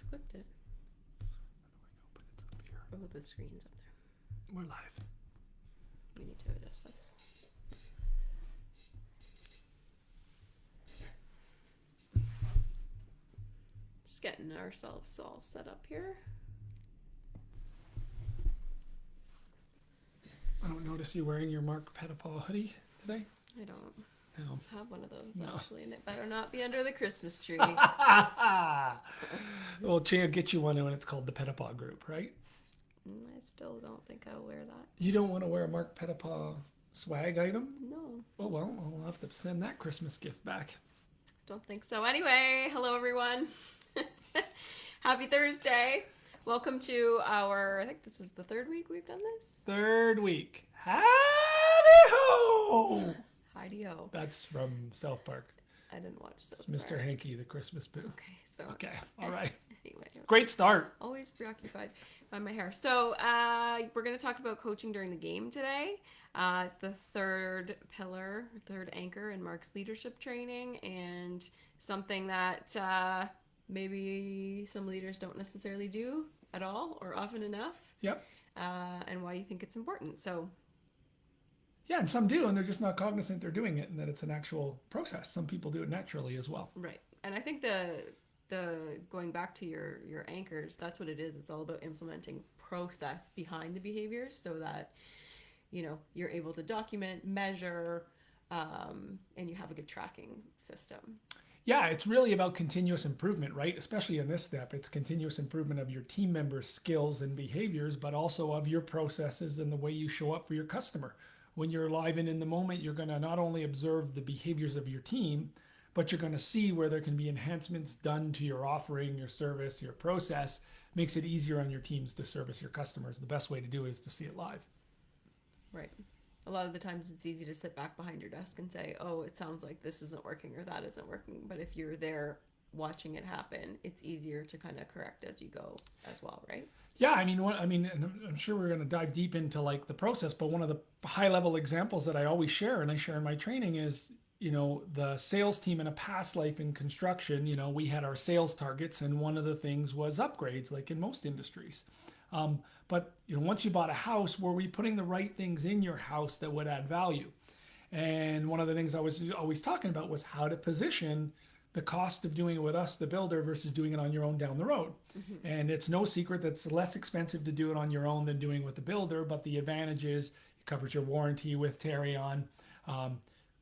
just clicked it. But it's up here. Oh, the screen's up there. We're live. We need to adjust this. Just getting ourselves all set up here. I don't notice you wearing your Marc Petitpas hoodie today. I don't No. have one of those No. actually, and it better not be under the Christmas tree. Well, Jay will get you one when it's called the Petitpas Group, right? I still don't think I'll wear that. You don't want to wear a Marc Petitpas swag item? No, Oh, well, I'll have to send that Christmas gift back. don't think so. Anyway, hello everyone. Happy Thursday. Welcome to our, I think this is the third week we've done this. Third week. Howdy-ho! Hi-de-ho. That's from South Park. I didn't watch so It's Mr. Hanky, the Christmas boo. Okay, so Okay, all right. anyway, Great start. always preoccupied by my hair. So we're going to talk about coaching during the game today. It's the third pillar, third anchor in Marc's leadership training, and something that maybe some leaders don't necessarily do at all or often enough, Yep. and why you think it's important. So Yeah, and some do, and they're just not cognizant they're doing it and that it's an actual process. Some people do it naturally as well. right, and I think the going back to your anchors, that's what it is. It's all about implementing process behind the behaviors so that you're able to document, measure, and you have a good tracking system. Yeah, it's really about continuous improvement, right? Especially in this step, it's continuous improvement of your team members' skills and behaviors, but also of your processes and the way you show up for your customer. When you're live and in the moment, you're going to not only observe the behaviors of your team, but you're going to see where there can be enhancements done to your offering, your service, your process. Makes it easier on your teams to service your customers. The best way to do it is to see it live. Right. A lot of the times it's easy to sit back behind your desk and say, oh, it sounds like this isn't working or that isn't working. But if you're there watching it happen, it's easier to kind of correct as you go as well, right? Yeah, and I'm sure we're going to dive deep into like the process, but one of the high level examples that I always share and I share in my training is, the sales team in a past life in construction, we had our sales targets, and one of the things was upgrades, like in most industries. But once you bought a house, were we putting the right things in your house that would add value? And one of the things I was always talking about was how to position the cost of doing it with us, the builder, versus doing it on your own down the road. Mm-hmm. And it's no secret that it's less expensive to do it on your own than doing it with the builder, but the advantage is it covers your warranty with Terry-On.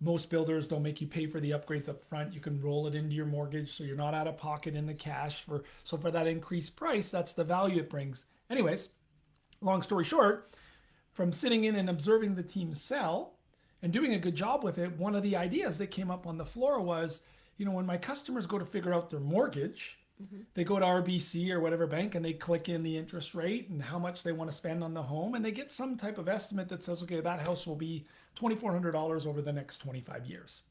Most builders don't make you pay for the upgrades up front. You can roll it into your mortgage, so you're not out of pocket in the cash. So for that increased price, that's the value it brings. Anyways, long story short, from sitting in and observing the team sell and doing a good job with it, one of the ideas that came up on the floor was, when my customers go to figure out their mortgage, mm-hmm. they go to RBC or whatever bank and they click in the interest rate and how much they want to spend on the home, and they get some type of estimate that says, okay, that house will be $2,400 over the next 25 years.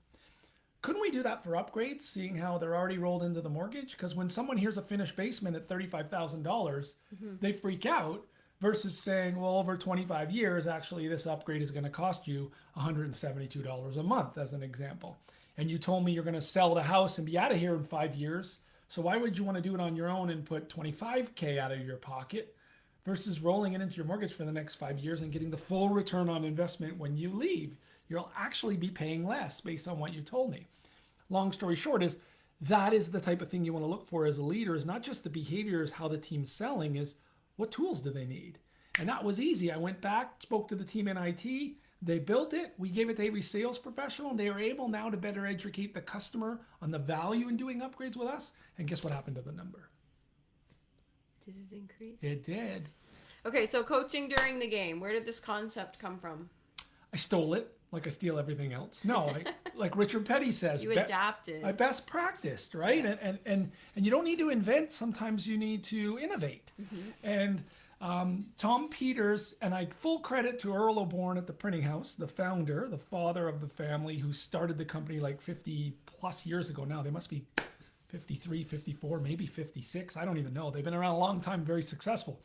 Couldn't we do that for upgrades, seeing how they're already rolled into the mortgage? Because when someone hears a finished basement at $35,000, mm-hmm. they freak out, versus saying, well, over 25 years, actually, this upgrade is going to cost you $172 a month, as an example. And you told me you're going to sell the house and be out of here in 5 years. So why would you want to do it on your own and put $25K out of your pocket versus rolling it into your mortgage for the next 5 years and getting the full return on investment when you leave? You'll actually be paying less based on what you told me. Long story short is that is the type of thing you want to look for as a leader, is not just the behaviors, how the team's selling, is what tools do they need? And that was easy. I went back, spoke to the team in IT. They built it. We gave it to every sales professional. And they were able now to better educate the customer on the value in doing upgrades with us. And guess what happened to the number? Did it increase? It did. Okay, so coaching during the game. Where did this concept come from? I stole it, like I steal everything else. No, like Richard Petty says. You adapted. I best practiced, right? Yes. And you don't need to invent. Sometimes you need to innovate. Mm-hmm. And Tom Peters, and I full credit to Earl O'Born at the Printing House, the founder, the father of the family who started the company like 50 plus years ago now. They must be 53, 54, maybe 56. I don't even know. They've been around a long time, very successful.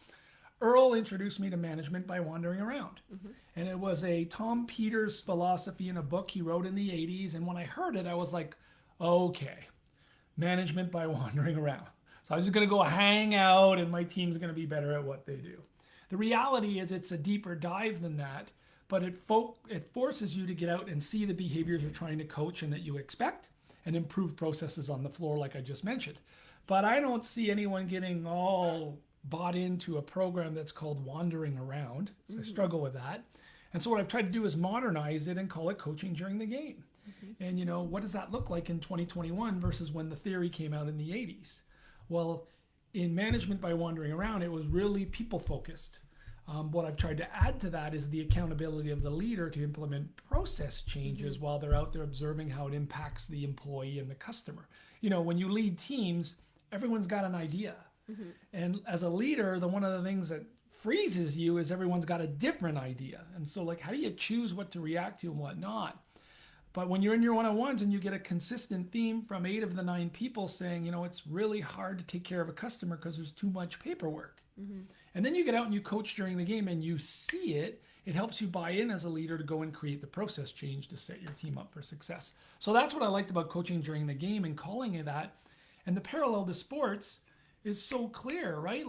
Earl introduced me to management by wandering around. Mm-hmm. And it was a Tom Peters philosophy in a book he wrote in the 80s. And when I heard it, I was like, okay, management by wandering around. So I'm just going to go hang out and my team's going to be better at what they do. The reality is it's a deeper dive than that, but it forces you to get out and see the behaviors you're trying to coach and that you expect and improve processes on the floor like I just mentioned. But I don't see anyone getting all bought into a program that's called wandering around. So I struggle with that. And so what I've tried to do is modernize it and call it coaching during the game. And what does that look like in 2021 versus when the theory came out in the 80s? Well, in management by wandering around, it was really people focused. What I've tried to add to that is the accountability of the leader to implement process changes while they're out there observing how it impacts the employee and the customer. When you lead teams, everyone's got an idea. And as a leader, one of the things that freezes you is everyone's got a different idea. And so how do you choose what to react to and what not? But when you're in your one-on-ones and you get a consistent theme from 8 of the 9 people saying, it's really hard to take care of a customer because there's too much paperwork. And then you get out and you coach during the game and you see it, it helps you buy in as a leader to go and create the process change to set your team up for success. So that's what I liked about coaching during the game and calling it that. And the parallel to sports is so clear, right?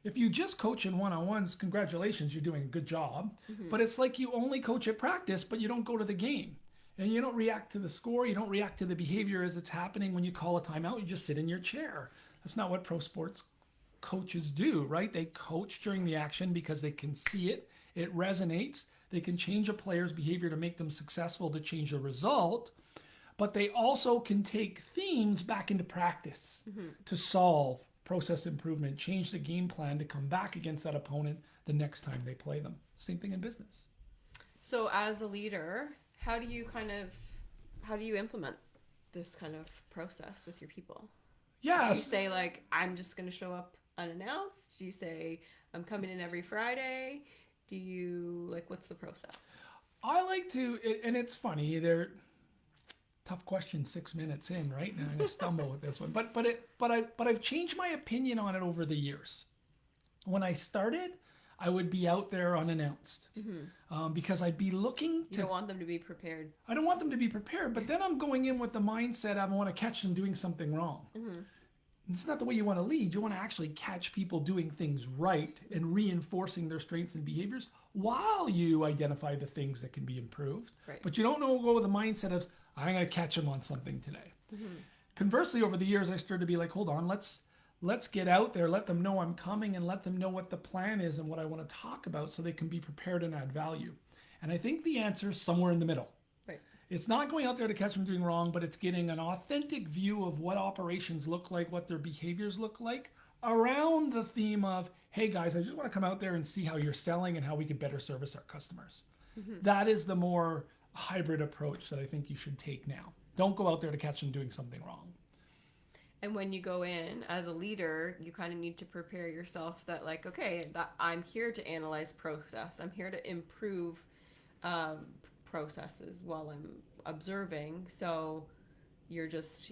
If you just coach in one-on-ones, congratulations, you're doing a good job. But it's like you only coach at practice, but you don't go to the game. And you don't react to the score. You don't react to the behavior as it's happening. When you call a timeout, you just sit in your chair. That's not what pro sports coaches do, right? They coach during the action because they can see it. It resonates. They can change a player's behavior to make them successful, to change a result. But they also can take themes back into practice to solve process improvement, change the game plan to come back against that opponent the next time they play them. Same thing in business. So as a leader, how do you implement this kind of process with your people? Yeah. Do you say I'm just going to show up unannounced? Do you say I'm coming in every Friday? Do you what's the process? I like to, and it's funny, they're tough question 6 minutes in, right? Now I'm going to stumble with this one, but I've changed my opinion on it over the years. When I started, I would be out there unannounced because I'd be looking to... You don't want them to be prepared. I don't want them to be prepared, but then I'm going in with the mindset I want to catch them doing something wrong. It's not the way you want to lead. You want to actually catch people doing things right and reinforcing their strengths and behaviors while you identify the things that can be improved. Right. But you don't go with the mindset of, I'm going to catch them on something today. Conversely, over the years, I started to be like, hold on, let's get out there, let them know I'm coming and let them know what the plan is and what I want to talk about so they can be prepared and add value. And I think the answer is somewhere in the middle. Right. It's not going out there to catch them doing wrong, but it's getting an authentic view of what operations look like, what their behaviors look like around the theme of, hey guys, I just want to come out there and see how you're selling and how we can better service our customers. That is the more hybrid approach that I think you should take now. Don't go out there to catch them doing something wrong. And when you go in as a leader, you kind of need to prepare yourself that okay, that I'm here to analyze process. I'm here to improve processes while I'm observing. So you're just,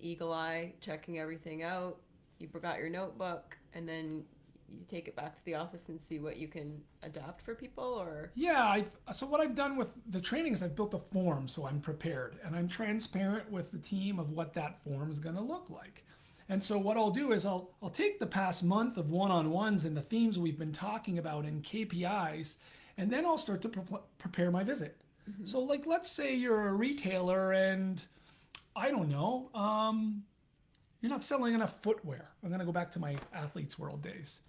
eagle eye, checking everything out. You got your notebook and then you take it back to the office and see what you can adapt for people, or? Yeah, so what I've done with the training is I've built a form so I'm prepared and I'm transparent with the team of what that form is going to look like. And so what I'll do is I'll take the past month of one-on-ones and the themes we've been talking about and KPIs, and then I'll start to prepare my visit. So let's say you're a retailer and I don't know, you're not selling enough footwear. I'm going to go back to my athletes world days.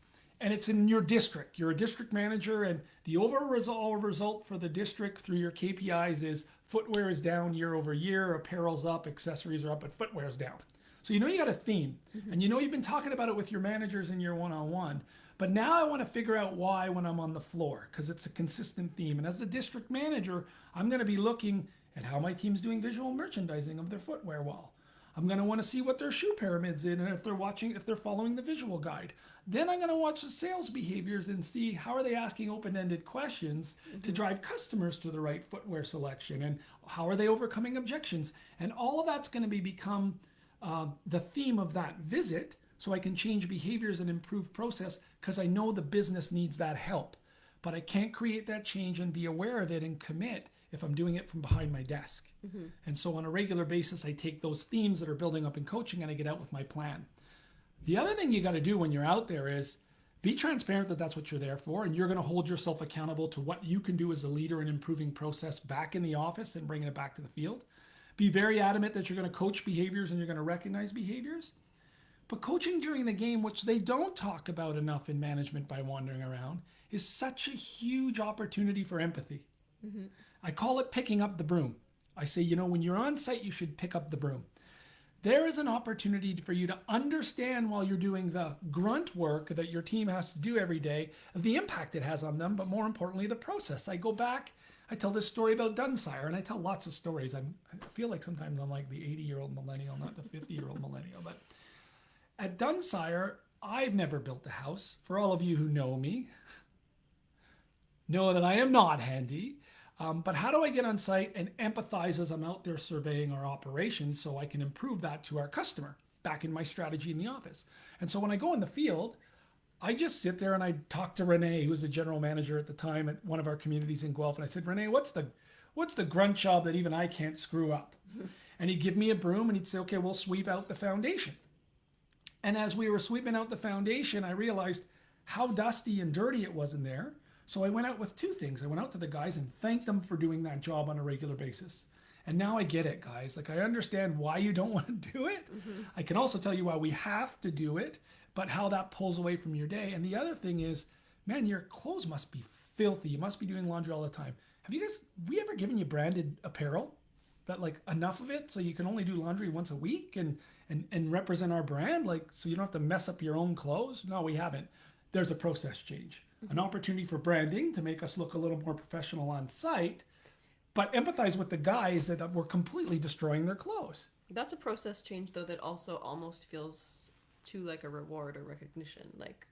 And it's in your district. You're a district manager, and the overall result for the district through your KPIs is footwear is down year over year, apparel's up, accessories are up, but footwear is down. So you got a theme, and you've been talking about it with your managers in your one-on-one. But now I want to figure out why when I'm on the floor, because it's a consistent theme. And as the district manager, I'm going to be looking at how my team's doing visual merchandising of their footwear wall. I'm going to want to see what their shoe pyramid's in and if they're following the visual guide. Then I'm going to watch the sales behaviors and see how are they asking open-ended questions to drive customers to the right footwear selection, and how are they overcoming objections. And all of that's going to become the theme of that visit, so I can change behaviors and improve process because I know the business needs that help. But I can't create that change and be aware of it and commit if I'm doing it from behind my desk. And so on a regular basis, I take those themes that are building up in coaching and I get out with my plan. The other thing you got to do when you're out there is be transparent that that's what you're there for, and you're going to hold yourself accountable to what you can do as a leader in improving process back in the office and bringing it back to the field. Be very adamant that you're going to coach behaviors and you're going to recognize behaviors. But coaching during the game, which they don't talk about enough in management by wandering around, is such a huge opportunity for empathy. Mm-hmm. I call it picking up the broom. I say, when you're on site, you should pick up the broom. There is an opportunity for you to understand while you're doing the grunt work that your team has to do every day, the impact it has on them, but more importantly, the process. I go back, I tell this story about Dunsire, and I tell lots of stories. I feel like sometimes I'm like the 80-year-old millennial, not the 50-year-old millennial. But at Dunsire, I've never built a house. For all of you who know me, know that I am not handy. But how do I get on site and empathize as I'm out there surveying our operations so I can improve that to our customer back in my strategy in the office? And so when I go in the field, I just sit there and I talk to Renee, who was the general manager at the time at one of our communities in Guelph. And I said, Renee, what's the grunt job that even I can't screw up? And he'd give me a broom and he'd say, okay, we'll sweep out the foundation. And as we were sweeping out the foundation, I realized how dusty and dirty it was in there. So I went out with two things. I went out to the guys and thanked them for doing that job on a regular basis. And now I get it, guys. Like, I understand why you don't want to do it. Mm-hmm. I can also tell you why we have to do it, but how that pulls away from your day. And the other thing is, man, your clothes must be filthy. You must be doing laundry all the time. Have we ever given you branded apparel? That, like, enough of it so you can only do laundry once a week and represent our brand, like, so you don't have to mess up your own clothes? No, we haven't. There's a process change. An opportunity for branding to make us look a little more professional on site, but empathize with the guys that were completely destroying their clothes. That's a process change, though, that also almost feels too like a reward or recognition. Like,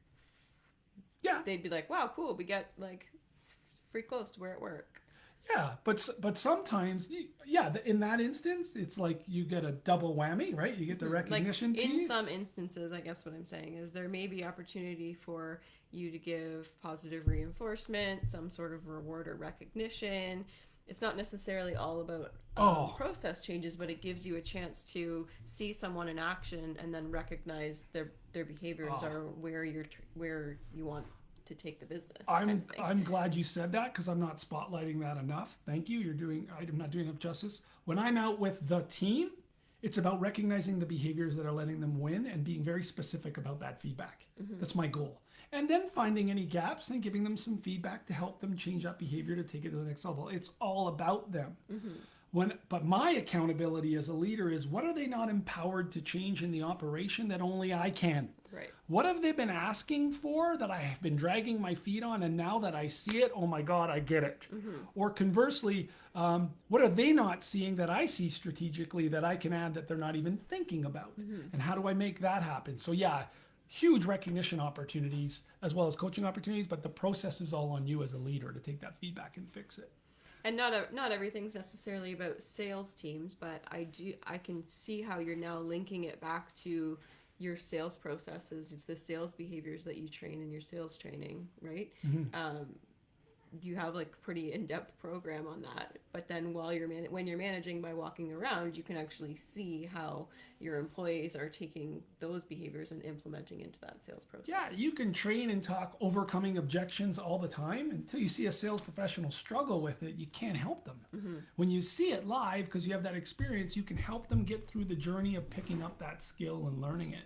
yeah, they'd be like, wow, cool, we get like free clothes to wear at work. Yeah, but sometimes, yeah, in that instance, it's like you get a double whammy, right? You get the recognition piece. In some instances, I guess what I'm saying is there may be opportunity for you to give positive reinforcement, some sort of reward or recognition. It's not necessarily all about process changes, but it gives you a chance to see someone in action and then recognize their behaviors or where you want to take the business. I'm glad you said that, because I'm not spotlighting that enough. Thank you. I'm not doing enough justice. When I'm out with the team, it's about recognizing the behaviors that are letting them win and being very specific about that feedback. Mm-hmm. That's my goal. And then finding any gaps and giving them some feedback to help them change that behavior to take it to the next level. It's all about them. Mm-hmm. But my accountability as a leader is, what are they not empowered to change in the operation that only I can? Right. What have they been asking for that I have been dragging my feet on, and now that I see it, oh my God, I get it. Mm-hmm. Or conversely, what are they not seeing that I see strategically that I can add that they're not even thinking about? Mm-hmm. And how do I make that happen? So yeah, huge recognition opportunities as well as coaching opportunities, but the process is all on you as a leader to take that feedback and fix it. And not everything's necessarily about sales teams, but I can see how you're now linking it back to your sales processes. It's the sales behaviors that you train in your sales training, right? Mm-hmm. You have like pretty in-depth program on that, but then when you're managing by walking around, you can actually see how your employees are taking those behaviors and implementing into that sales process. Yeah, you can train and talk overcoming objections all the time until you see a sales professional struggle with it. You can't help them. Mm-hmm. When you see it live, because you have that experience, you can help them get through the journey of picking up that skill and learning it.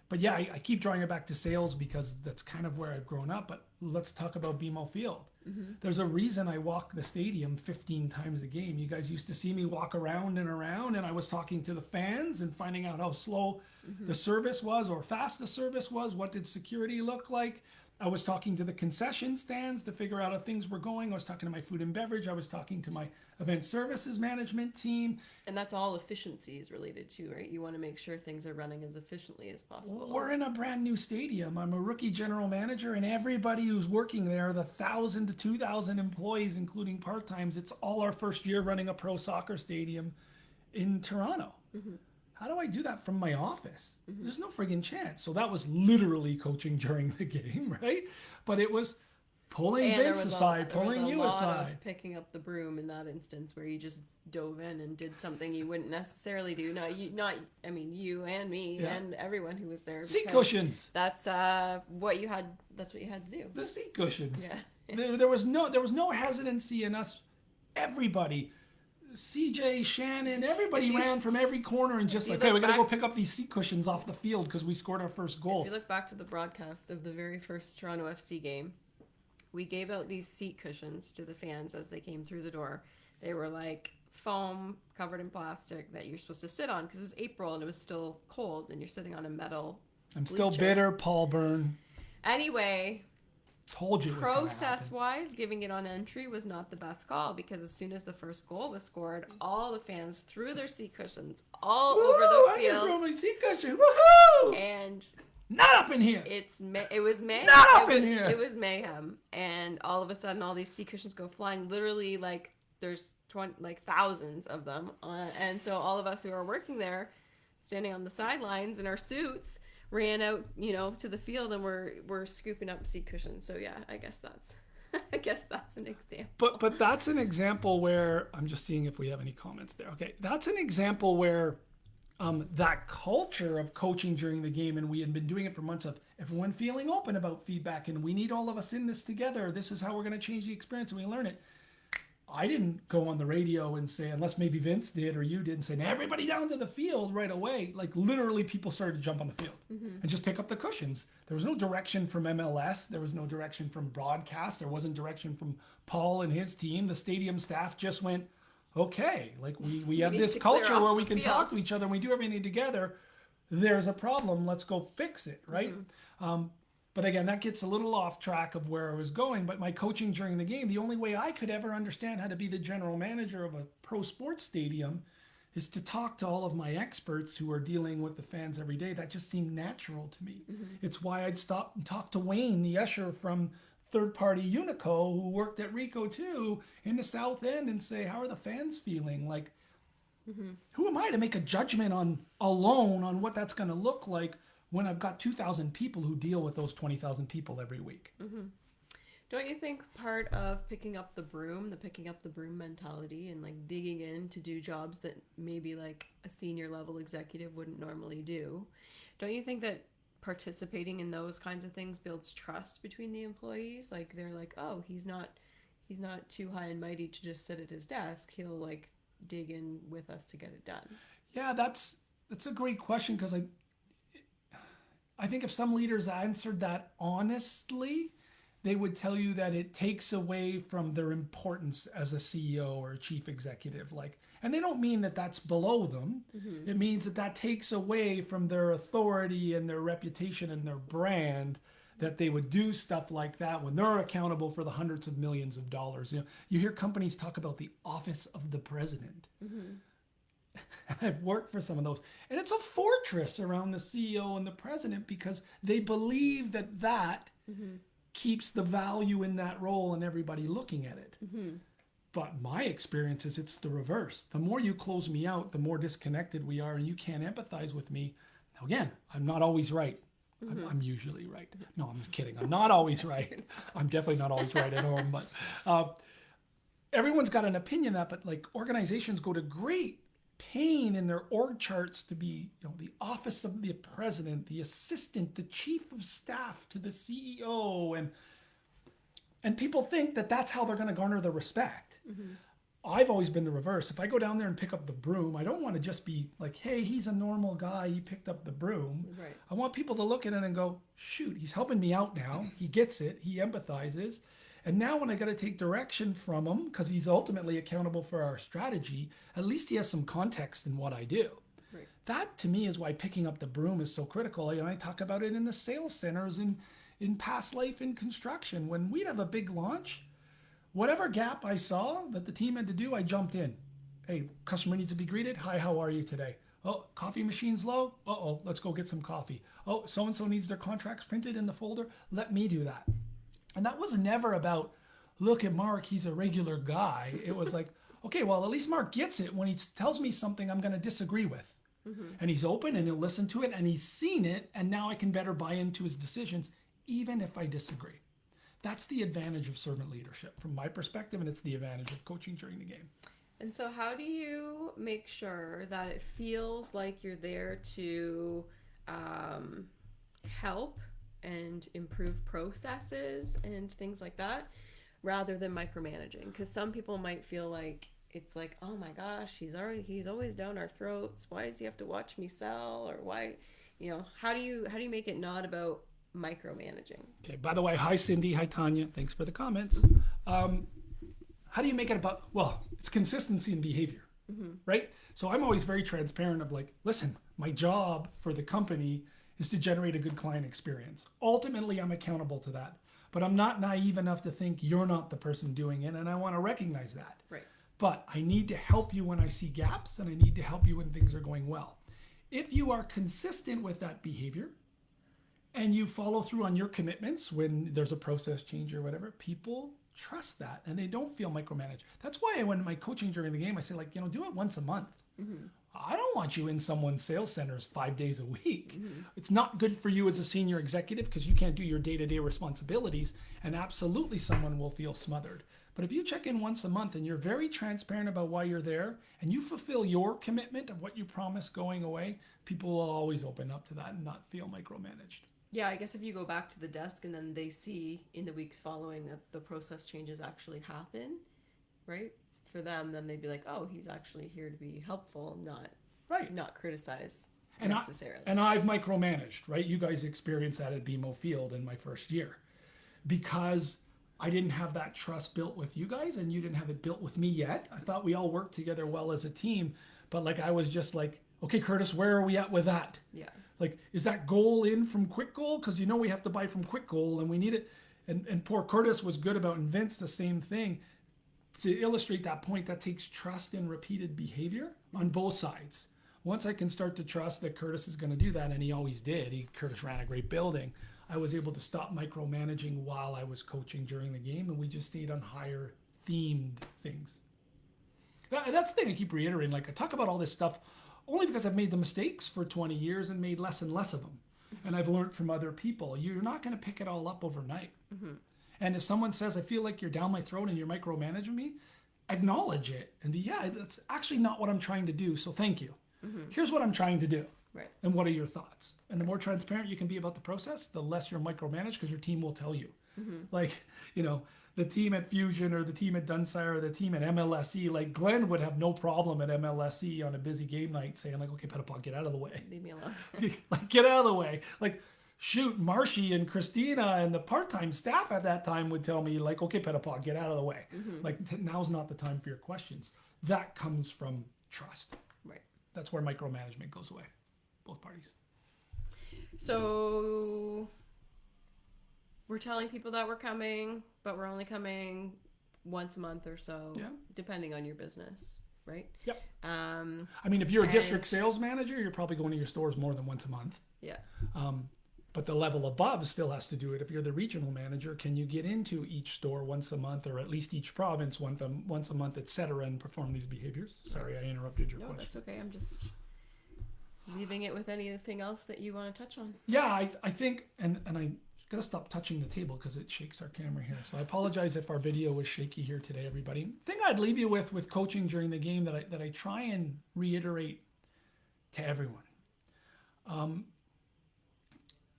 But yeah, I keep drawing it back to sales because that's kind of where I've grown up. But let's talk about BMO Field. Mm-hmm. There's a reason I walk the stadium 15 times a game. You guys used to see me walk around and around, and I was talking to the fans and finding out how slow the service was or fast the service was. What did security look like? I was talking to the concession stands to figure out how things were going. I was talking to my food and beverage. I was talking to my event services management team. And that's all efficiencies related to, right? You want to make sure things are running as efficiently as possible. We're in a brand new stadium. I'm a rookie general manager, and everybody who's working there, the 1,000 to 2,000 employees, including part-times, it's all our first year running a pro soccer stadium in Toronto. Mm-hmm. How do I do that from my office? Mm-hmm. There's no friggin' chance. So that was literally coaching during the game, right? But it was pulling And Vince aside, pulling you there was a lot aside. of picking up the broom in that instance where you just dove in and did something you wouldn't necessarily do. I mean, you and me Yeah. and everyone who was there. Seat because cushions. That's what you had. That's what you had to do. The seat cushions. Yeah. There was no hesitancy in us. Everybody, CJ, Shannon, everybody ran from every corner and just like, hey, we got to go pick up these seat cushions off the field because we scored our first goal. If you look back to the broadcast of the very first Toronto FC game, we gave out these seat cushions to the fans as they came through the door. They were like foam covered in plastic that you're supposed to sit on because it was April and it was still cold and you're sitting on a metal I'm bleacher. still bitter, Paul Byrne. Anyway, told you it was process-wise, giving it on entry was not the best call because as soon as the first goal was scored, all the fans threw their seat cushions all over the field. I can throw my seat cushion. Woohoo! And not up in here. It was mayhem. Not up in here. It was mayhem, and all of a sudden, all these seat cushions go flying. Literally, like there's thousands of them, and so all of us who are working there, standing on the sidelines in our suits, ran out, to the field, and we're scooping up seat cushions. So yeah, I guess that's an example. But that's an example where I'm just seeing if we have any comments there. Okay, that's an example where that culture of coaching during the game, and we had been doing it for months, of everyone feeling open about feedback, and we need all of us in this together. This is how we're going to change the experience, and we learn it. I didn't go on the radio and say, unless maybe Vince did or you did, and say, everybody down to the field right away. Like literally people started to jump on the field and just pick up the cushions. There was no direction from MLS. There was no direction from broadcast. There wasn't direction from Paul and his team. The stadium staff just went, okay, like we have this culture where we can talk to each other and we do everything together. There's a problem. Let's go fix it, right? But again, that gets a little off track of where I was going. But my coaching during the game, the only way I could ever understand how to be the general manager of a pro sports stadium is to talk to all of my experts who are dealing with the fans every day. That just seemed natural to me. It's why I'd stop and talk to Wayne, the usher from third-party Unico, who worked at Rico too, in the South End, and say, how are the fans feeling? Like, who am I to make a judgment alone on what that's going to look like when I've got 2,000 people who deal with those 20,000 people every week? Don't you think part of picking up the broom mentality and like digging in to do jobs that maybe like a senior level executive wouldn't normally do, don't you think that participating in those kinds of things builds trust between the employees? Like they're like, oh, he's not too high and mighty to just sit at his desk. He'll like dig in with us to get it done. Yeah, that's a great question, because I think if some leaders answered that honestly, they would tell you that it takes away from their importance as a CEO or a chief executive. And they don't mean that that's below them. It means that takes away from their authority and their reputation and their brand, that they would do stuff like that when they're accountable for the hundreds of millions of dollars. You hear companies talk about the office of the president. I've worked for some of those, and it's a fortress around the CEO and the president, because they believe that keeps the value in that role and everybody looking at it. But my experience is it's the reverse. The more you close me out, the more disconnected we are, and you can't empathize with me. Now again, I'm not always right. I'm usually right. No, I'm just kidding. I'm not always right. I'm definitely not always right at home, but everyone's got an opinion that, but like organizations go to great pain in their org charts to be, the office of the president, the assistant, the chief of staff to the CEO, and people think that that's how they're going to garner the respect. I've always been the reverse. If I go down there and pick up the broom, I don't want to just be like, hey, he's a normal guy, he picked up the broom. Right. I want people to look at it and go, shoot, he's helping me out now. He gets it. He empathizes. And now when I got to take direction from him, because he's ultimately accountable for our strategy, at least he has some context in what I do. Right. That, to me, is why picking up the broom is so critical. And I talk about it in the sales centers, in past life in construction. When we'd have a big launch, whatever gap I saw that the team had to do, I jumped in. Hey, customer needs to be greeted. Hi, how are you today? Oh, coffee machine's low? Uh-oh, let's go get some coffee. Oh, so-and-so needs their contracts printed in the folder. Let me do that. And that was never about, look at Marc, he's a regular guy. It was like, okay, well, at least Marc gets it when he tells me something I'm going to disagree with. And he's open and he'll listen to it, and he's seen it, and now I can better buy into his decisions, even if I disagree. That's the advantage of servant leadership from my perspective, and it's the advantage of coaching during the game. And so how do you make sure that it feels like you're there to help and improve processes and things like that rather than micromanaging? Because some people might feel like it's like, oh my gosh, he's always down our throats. Why does he have to watch me sell? Or why, how do you make it not about micromanaging? Okay, by the way, hi Cindy, hi Tanya, thanks for the comments. How do you make it about, well, it's consistency in behavior, right? So I'm always very transparent of like, listen, my job for the company is to generate a good client experience. Ultimately, I'm accountable to that, but I'm not naive enough to think you're not the person doing it, and I want to recognize that. Right. But I need to help you when I see gaps, and I need to help you when things are going well. If you are consistent with that behavior, and you follow through on your commitments when there's a process change or whatever, people trust that and they don't feel micromanaged. That's why when my coaching during the game, I say like, do it once a month. I don't want you in someone's sales centers 5 days a week. It's not good for you as a senior executive because you can't do your day-to-day responsibilities, and absolutely someone will feel smothered. But if you check in once a month and you're very transparent about why you're there and you fulfill your commitment of what you promised going away, people will always open up to that and not feel micromanaged. Yeah, I guess if you go back to the desk and then they see in the weeks following that the process changes actually happen, right? For them, then they'd be like, oh, he's actually here to be helpful, not criticize necessarily. And I've micromanaged, right? You guys experienced that at BMO Field in my first year because I didn't have that trust built with you guys and you didn't have it built with me yet. I thought we all worked together well as a team, but like I was just like, okay, Curtis, where are we at with that? Yeah. Like, is that goal in from Quick Goal? Because we have to buy from Quick Goal and we need it. And poor Curtis was good about, and Vince the same thing. To illustrate that point, that takes trust in repeated behavior on both sides. Once I can start to trust that Curtis is going to do that, and he always did. Curtis ran a great building. I was able to stop micromanaging while I was coaching during the game, and we just stayed on higher themed things. That's the thing I keep reiterating. Like, I talk about all this stuff only because I've made the mistakes for 20 years and made less and less of them. And I've learned from other people. You're not going to pick it all up overnight. And if someone says, I feel like you're down my throat and you're micromanaging me, acknowledge it and be, yeah, that's actually not what I'm trying to do. So thank you. Here's what I'm trying to do. Right. And what are your thoughts? And the more transparent you can be about the process, the less you're micromanaged because your team will tell you. Like, the team at Fusion or the team at Dunsire or the team at MLSE, like Glenn would have no problem at MLSE on a busy game night saying like, okay, Petapon, get out of the way. Leave me alone. Like, get out of the way. Like, shoot, Marshy and Christina and the part-time staff at that time would tell me like, okay, Petapon, get out of the way. Like, now's not the time for your questions. That comes from trust. Right. That's where micromanagement goes away, both parties. So we're telling people that we're coming, but we're only coming once a month or so, depending on your business, right? Yep. I mean, if you're a district sales manager, you're probably going to your stores more than once a month. Yeah. But the level above still has to do it. If you're the regional manager, can you get into each store once a month or at least each province once a month, et cetera, and perform these behaviors? Sorry, I interrupted your question. No, that's okay. I'm just leaving it with anything else that you want to touch on. Yeah, I think, and I got to stop touching the table because it shakes our camera here. So I apologize if our video was shaky here today, everybody. The thing I'd leave you with coaching during the game that I try and reiterate to everyone.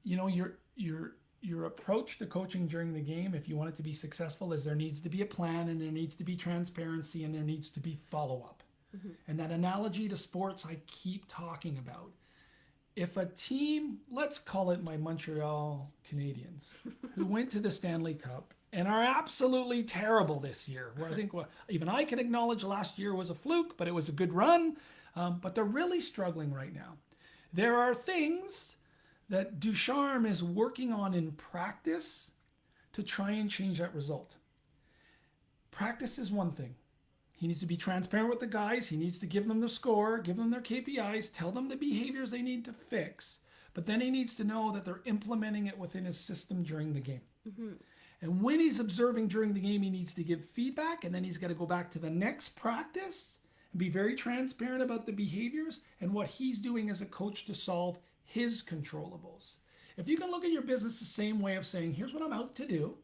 Your approach to coaching during the game, if you want it to be successful, is there needs to be a plan and there needs to be transparency and there needs to be follow-up. And that analogy to sports I keep talking about. If a team, let's call it my Montreal Canadiens, who went to the Stanley Cup and are absolutely terrible this year, where I think even I can acknowledge last year was a fluke, but it was a good run, but they're really struggling right now. There are things that Ducharme is working on in practice to try and change that result. Practice is one thing. He needs to be transparent with the guys. He needs to give them the score, give them their KPIs, tell them the behaviors they need to fix. But then he needs to know that they're implementing it within his system during the game. And when he's observing during the game, he needs to give feedback, and then he's got to go back to the next practice and be very transparent about the behaviors and what he's doing as a coach to solve his controllables. If you can look at your business the same way of saying, here's what I'm out to do,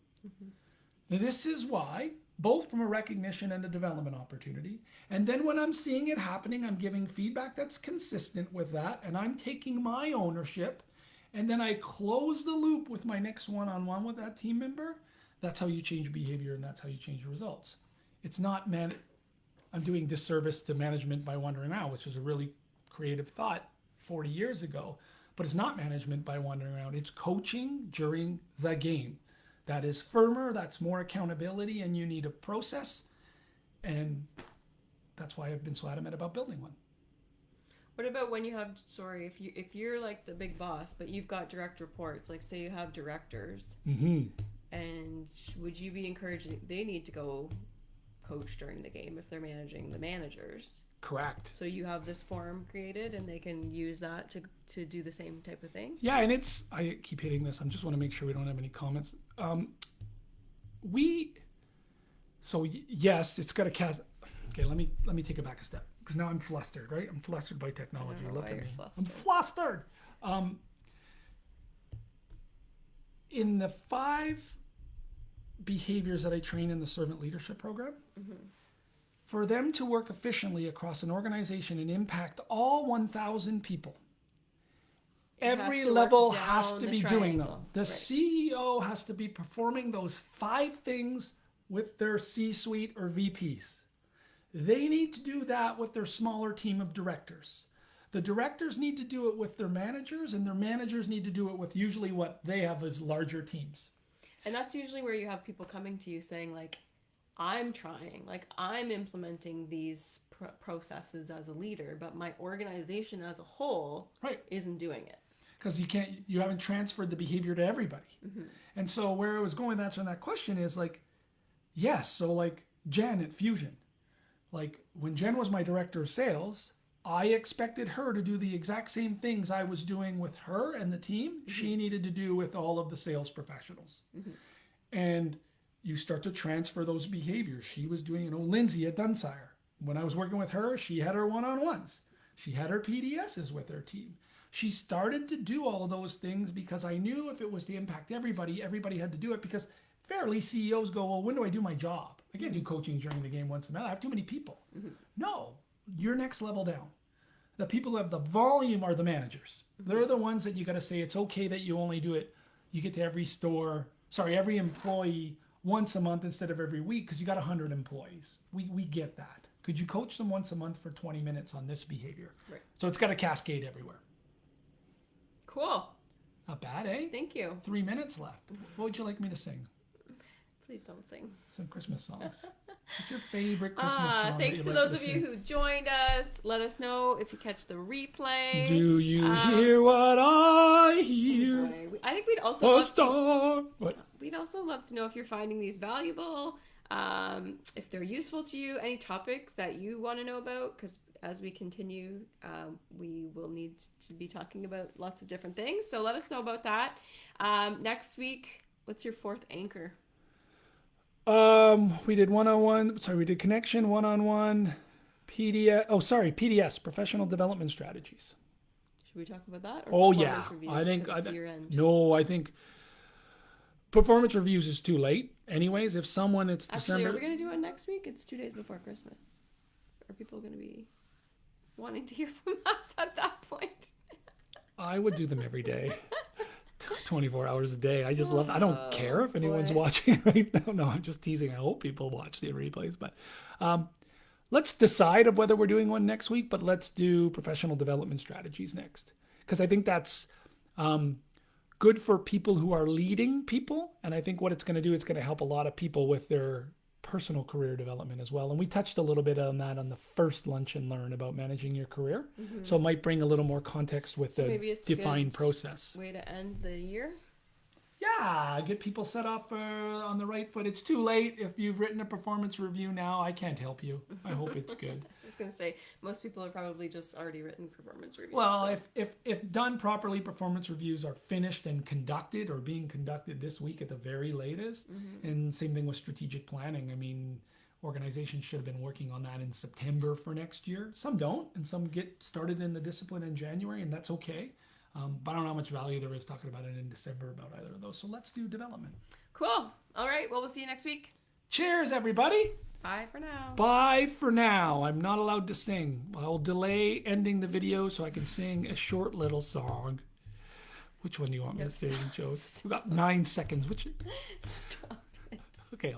This is why, both from a recognition and a development opportunity. And then when I'm seeing it happening, I'm giving feedback that's consistent with that, and I'm taking my ownership, and then I close the loop with my next one-on-one with that team member. That's how you change behavior, and that's how you change results. It's not I'm doing disservice to management by wandering around, which is a really creative thought 40 years ago, but it's not management by wandering around. It's coaching during the game. That is firmer, that's more accountability, and you need a process. And that's why I've been so adamant about building one. What about when you have, if you're like the big boss, but you've got direct reports, like say you have directors, and would you be encouraging, they need to go coach during the game if they're managing the managers? Correct. So you have this forum created and they can use that to do the same type of thing? Yeah, and I keep hitting this. I just want to make sure we don't have any comments. Yes, it's got to cast. Okay, let me take it back a step, because now I'm flustered, right? I'm flustered by technology. I don't know Look why at you're me. flustered. I'm flustered. In the 5 behaviors that I train in the servant leadership program, for them to work efficiently across an organization and impact all 1,000 people, every level has to be doing them. The CEO has to be performing those 5 things with their C-suite or VPs. They need to do that with their smaller team of directors. The directors need to do it with their managers, and their managers need to do it with usually what they have as larger teams. And that's usually where you have people coming to you saying, like, I'm trying, like, I'm implementing these processes as a leader, but my organization as a whole isn't doing it. Because you haven't transferred the behavior to everybody. And so where I was going with answering that question is like, yes, so like Jen at Fusion, like when Jen was my director of sales, I expected her to do the exact same things I was doing with her and the team. She needed to do with all of the sales professionals. And you start to transfer those behaviors. She was doing, Lindsay at Dunsire. When I was working with her, she had her one-on-ones. She had her PDSs with her team. She started to do all of those things because I knew if it was to impact everybody, everybody had to do it, because fairly CEOs go, well, when do I do my job? I can't do coaching during the game once a month. I have too many people. No, you're next level down. The people who have the volume are the managers. They're the ones that you got to say, it's okay that you only do it. You get to every employee once a month instead of every week, because you got 100 employees. We get that. Could you coach them once a month for 20 minutes on this behavior? Right. So it's got to cascade everywhere. Cool. Not bad, eh? Thank you. 3 minutes left. What would you like me to sing? Please don't sing. Some Christmas songs. What's your favorite Christmas song? Thanks to those of you who joined us. Let us know if you catch the replay. Do you hear what I hear? I think we'd also love to know if you're finding these valuable, if they're useful to you, any topics that you want to know about, because as we continue, we will need to be talking about lots of different things. So let us know about that. Next week, what's your 4th anchor? We did one-on-one. Sorry, we did connection, one-on-one, PDS, professional development strategies. Should we talk about that? Or I think performance reviews is too late. Anyways, if someone, it's Actually, December. Are we going to do it next week? It's 2 days before Christmas. Are people going to be wanting to hear from us at that point? I would do them every day. 24 hours a day. I just love it. I don't care if anyone's watching right now. No, I'm just teasing. I hope people watch the replays. But let's decide of whether we're doing one next week, but let's do professional development strategies next. Because I think that's good for people who are leading people. And I think what it's going to do, it's going to help a lot of people with their personal career development as well. And we touched a little bit on that on the first Lunch and Learn about managing your career. So it might bring a little more context with the defined process. Way to end the year? Yeah, get people set up on the right foot. It's too late. If you've written a performance review now, I can't help you. I hope it's good. I was going to say, most people have probably just already written performance reviews. Well, so. if done properly, performance reviews are finished and conducted or being conducted this week at the very latest. And same thing with strategic planning. I mean, organizations should have been working on that in September for next year. Some don't, and some get started in the discipline in January, and that's okay. But I don't know how much value there is talking about it in December about either of those. So let's do development. Cool. All right. Well, we'll see you next week. Cheers, everybody. Bye for now. Bye for now. I'm not allowed to sing. I'll delay ending the video so I can sing a short little song. Which one do you want me to sing, Joe? We got 9 seconds. Which? Stop it. Okay.